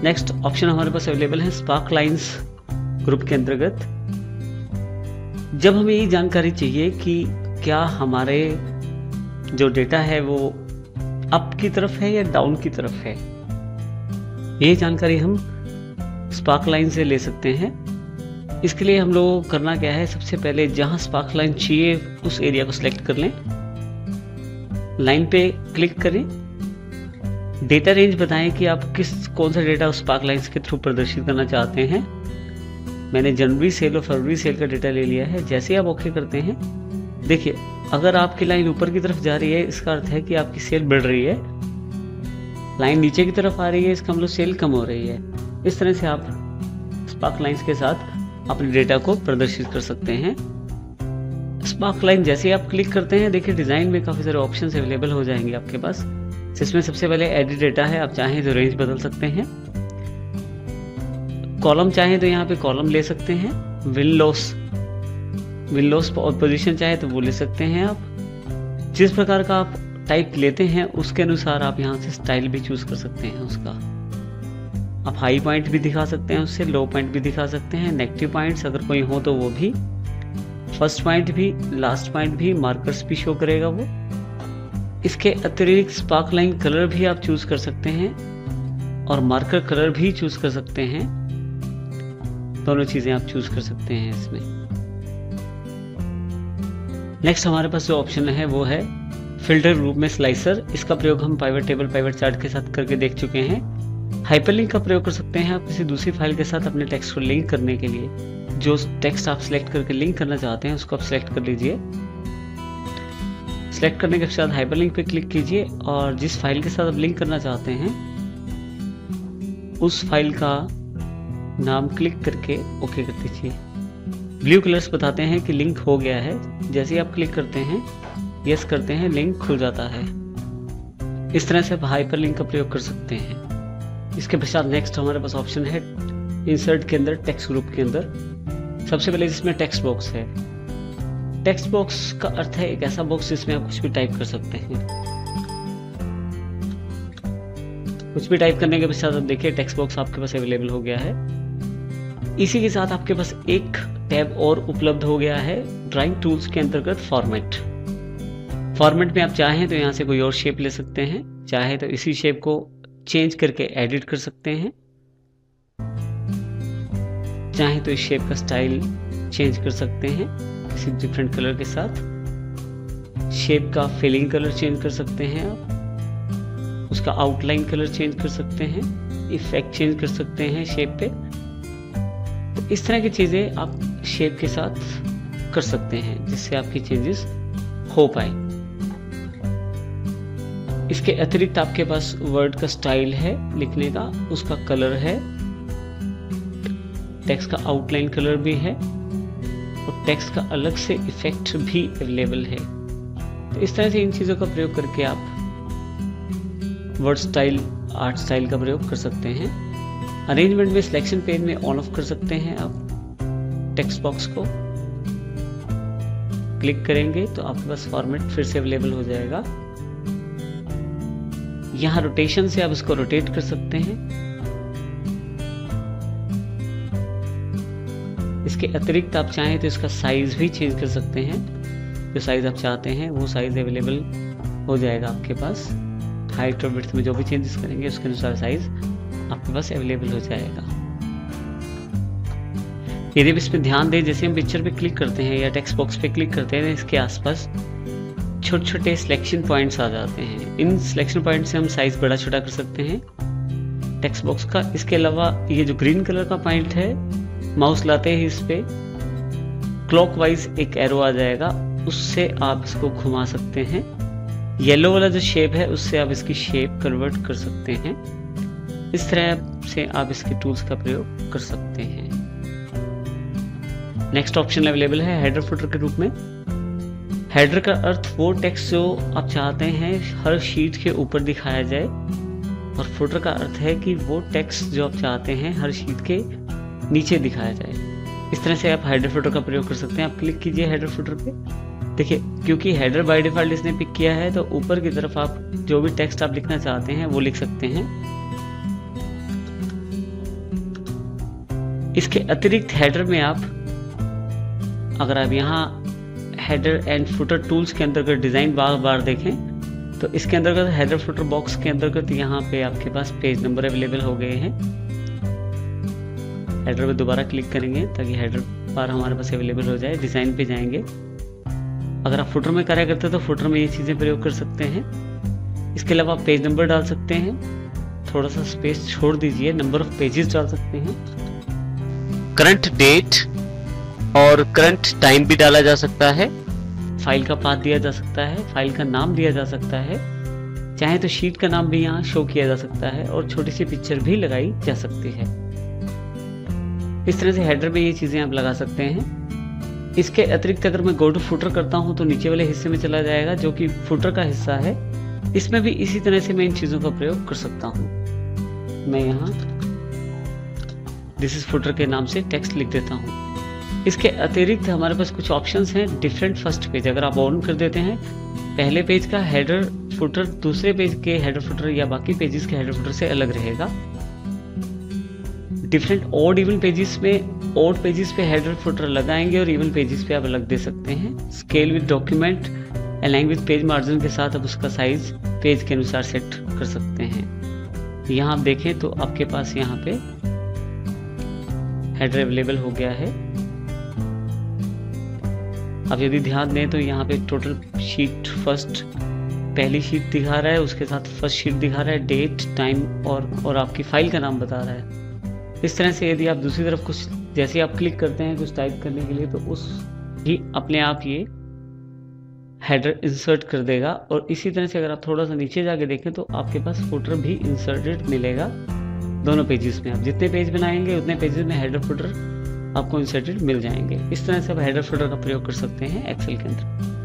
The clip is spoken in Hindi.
नेक्स्ट ऑप्शन हमारे पास अवेलेबल है स्पार्क लाइंस ग्रुप के अंतर्गत। जब हमें ये जानकारी चाहिए कि क्या हमारे जो डेटा है वो अप की तरफ है या डाउन की तरफ है, ये जानकारी हम स्पार्क लाइन से ले सकते हैं। इसके लिए हम लोगों को करना क्या है, सबसे पहले जहां स्पार्क लाइन चाहिए उस एरिया को सिलेक्ट कर लें, लाइन पे क्लिक करें, डेटा रेंज बताएं कि आप कौन सा डेटा उस स्पार्क लाइन्स के थ्रू प्रदर्शित करना चाहते हैं। मैंने जनवरी सेल और फरवरी सेल का डेटा ले लिया है। जैसे ही आप ओके करते हैं, देखिए अगर आपकी लाइन ऊपर की तरफ जा रही है इसका अर्थ है कि आपकी सेल बढ़ रही है, लाइन नीचे की तरफ आ रही है इसका मतलब सेल कम हो रही है। इस तरह से आप स्पार्क लाइन्स के साथ अपने डेटा को प्रदर्शित कर सकते हैं। स्पार्क लाइन जैसे ही आप क्लिक करते हैं, देखिए डिजाइन में काफी सारे ऑप्शंस अवेलेबल हो जाएंगे आपके पास, जिसमें सबसे पहले एडिट डेटा है। आप चाहें तो रेंज बदल सकते हैं, कॉलम चाहें तो यहाँ पे कॉलम ले सकते हैं, विन लॉस और पोजीशन चाहे तो वो ले सकते हैं। आप जिस प्रकार का आप टाइप लेते हैं उसके अनुसार आप यहाँ से स्टाइल भी चूज कर सकते हैं उसका। आप हाई पॉइंट भी दिखा सकते हैं, उससे लो पॉइंट भी दिखा सकते हैं, नेगेटिव पॉइंट्स अगर कोई हो तो वो भी, फर्स्ट पॉइंट भी, लास्ट पॉइंट भी, मार्कर्स भी शो करेगा वो। इसके अतिरिक्त स्पार्क लाइन कलर भी आप चूज कर सकते हैं और मार्कर कलर भी चूज कर सकते हैं। दोनों चीजें आप चूज कर सकते हैं इसमें। नेक्स्ट हमारे पास जो ऑप्शन है वो है फिल्टर ग्रुप में स्लाइसर। इसका प्रयोग हम पाइवट टेबल, पाइवट चार्ट के साथ करके देख चुके हैं। हाइपरलिंक का प्रयोग कर सकते हैं आप किसी दूसरी फाइल के साथ अपने टेक्स्ट को लिंक करने के लिए। जो टेक्स्ट आप सिलेक्ट करके लिंक करना चाहते हैं उसको आप सिलेक्ट कर लीजिए। सिलेक्ट करने के बाद हाइपरलिंक पे क्लिक कीजिए और जिस फाइल के साथ आप लिंक करना चाहते हैं उस फाइल का नाम क्लिक करके ओके कर दीजिए। ब्लू कलर्स बताते हैं कि लिंक हो गया है। जैसे ही आप क्लिक करते हैं, यस करते हैं, लिंक खुल जाता है। इस तरह से आप हाइपरलिंक का प्रयोग कर सकते हैं। इसके पश्चात नेक्स्ट हमारे पास ऑप्शन है इंसर्ट के अंदर, टेक्स्ट ग्रुप के अंदर। सबसे पहले जिसमें टेक्स्ट बॉक्स है। टेक्स्ट बॉक्स का अर्थ है एक ऐसा बॉक्स जिसमें आप कुछ भी टाइप कर सकते हैं। कुछ भी टाइप करने के पश्चात आप देखिए टेक्स्ट बॉक्स आपके पास अवेलेबल हो गया है। इसी के साथ आपके पास एक टैब और उपलब्ध हो गया है ड्राइंग टूल्स के अंतर्गत फॉर्मेट। फॉर्मेट में आप चाहें तो यहाँ से कोई और शेप ले सकते हैं, चाहे तो इसी शेप को चेंज करके एडिट कर सकते हैं, चाहे तो इस शेप का स्टाइल चेंज कर सकते हैं किसी डिफरेंट कलर के साथ। शेप का फिलिंग कलर चेंज कर सकते हैं आप, उसका आउटलाइन कलर चेंज कर सकते हैं, इफेक्ट चेंज कर सकते हैं शेप पे। तो इस तरह की चीजें आप शेप के साथ कर सकते हैं जिससे आपकी चेंजेस हो पाए। इसके अतिरिक्त आपके पास वर्ड का स्टाइल है लिखने का, उसका कलर है, टेक्स्ट का आउटलाइन कलर भी है और टेक्स्ट का अलग से इफेक्ट भी अवेलेबल है। तो इस तरह से इन चीजों का प्रयोग करके आप वर्ड स्टाइल, आर्ट स्टाइल का प्रयोग कर सकते हैं। अरेंजमेंट में सिलेक्शन पेज में ऑन ऑफ कर सकते हैं आप टेक्स्ट बॉक्स को। क्लिक करेंगे तो आपके पास फॉर्मेट फिर से अवेलेबल हो जाएगा। यहाँ रोटेशन से आप इसको रोटेट कर सकते हैं। इसके अतिरिक्त आप चाहें तो इसका साइज भी चेंज कर सकते हैं। जो साइज आप चाहते हैं वो साइज अवेलेबल हो जाएगा आपके पास। हाइट और विड्थ में जो भी चेंजेस करेंगे उसके अनुसार साइज आपके पास अवेलेबल हो जाएगा। यदि आप इसमें ध्यान दें, जैसे हम पिक्चर पे क्लिक करते हैं या टेक्स्ट बॉक्स पे क्लिक करते हैं, इसके आसपास छोटे छोटे सिलेक्शन पॉइंट्स आ जाते हैं। इन सिलेक्शन पॉइंट से हम साइज बड़ा छोटा कर सकते हैं टेक्स्ट बॉक्स का। इसके अलावा ये जो ग्रीन कलर का पॉइंट है, माउस लाते ही इस पे क्लॉकवाइज एक एरो आ जाएगा, उससे आप इसको घुमा सकते हैं। येलो वाला जो शेप है उससे आप इसकी शेप कन्वर्ट कर सकते हैं। इस तरह से आप इसके टूल्स का प्रयोग कर सकते हैं। नेक्स्ट ऑप्शन अवेलेबल है हेडर फुटर के रूप में। हेडर का अर्थ वो टेक्स्ट जो आप चाहते हैं हर शीट के ऊपर दिखाया जाए, और फुटर का अर्थ है कि वो टेक्स्ट जो आप चाहते हैं हर शीट के नीचे दिखाया जाए। इस तरह से आप हेडर फुटर का प्रयोग कर सकते हैं। आप क्लिक कीजिए हेडर फुटर पे, देखिए क्योंकि हेडर बाय डिफॉल्ट इसने पिक किया है तो ऊपर की तरफ आप जो भी टेक्स्ट आप लिखना चाहते हैं वो लिख सकते हैं। इसके अतिरिक्त हेडर में आप, अगर आप यहाँ हेडर एंड फुटर टूल्स के अंतर्गत डिज़ाइन बार देखें तो इसके अंतर्गत हेडर फुटर बॉक्स के अंतर्गत यहाँ पे आपके पास पेज नंबर अवेलेबल हो गए हैं। हेडर पे दोबारा क्लिक करेंगे ताकि हेडर बार हमारे पास अवेलेबल हो जाए। डिज़ाइन पे जाएंगे, अगर आप फुटर में कार्य करते हैं तो फुटर में ये चीज़ें प्रयोग कर सकते हैं। इसके अलावा आप पेज नंबर डाल सकते हैं, थोड़ा सा स्पेस छोड़ दीजिए, नंबर ऑफ पेजेस डाल सकते हैं, करंट डेट और करंट टाइम भी डाला जा सकता है। फाइल का पाथ दिया जा सकता है, फाइल का नाम दिया जा सकता है, चाहे तो शीट का नाम भी यहाँ शो किया जा सकता है और छोटी सी पिक्चर भी लगाई जा सकती है। इस तरह से हेडर में ये चीज़ें आप लगा सकते हैं। इसके अतिरिक्त अगर मैं गो टू फुटर करता हूँ तो नीचे वाले हिस्से में चला जाएगा जो कि फुटर का हिस्सा है। इसमें भी इसी तरह से मैं इन चीज़ों का प्रयोग कर सकता हूँ। मैं यहाँ दिस इज फुटर के नाम से टेक्स्ट लिख देता हूँ। इसके अतिरिक्त हमारे पास कुछ ऑप्शंस हैं। डिफरेंट फर्स्ट पेज अगर आप ऑन कर देते हैं, पहले पेज का हेडर फुटर दूसरे पेज के हेडर फुटर या बाकी पेजेस के हेडर फुटर से अलग रहेगा। डिफरेंट ऑड इवन पेजेस में ऑड पेजेस पे हेडर फुटर लगाएंगे और इवन पेजेस पे आप अलग दे सकते हैं। Scale with document align with page margin के साथ आप उसका साइज पेज के अनुसार सेट कर सकते हैं। यहाँ आप देखें तो आपके पास यहाँ पे हेडर अवेलेबल हो गया है। अब यदि ध्यान दें तो यहाँ पे टोटल शीट फर्स्ट पहली शीट दिखा रहा है, उसके साथ फर्स्ट शीट दिखा रहा है, डेट टाइम और आपकी फाइल का नाम बता रहा है। इस तरह से यदि आप दूसरी तरफ कुछ जैसे आप क्लिक करते हैं कुछ टाइप करने के लिए तो उस ही अपने आप ये हेडर इंसर्ट कर देगा। और इसी तरह से अगर आप थोड़ा सा नीचे जाके देखें तो आपके पास फुटर भी इंसर्टेड मिलेगा दोनों पेजेस में। आप जितने पेज बनाएंगे उतने पेजेस में हेडर फुटर आपको इंसर्टेड मिल जाएंगे। इस तरह से आप हेडर फुटर का प्रयोग कर सकते हैं एक्सेल के अंदर।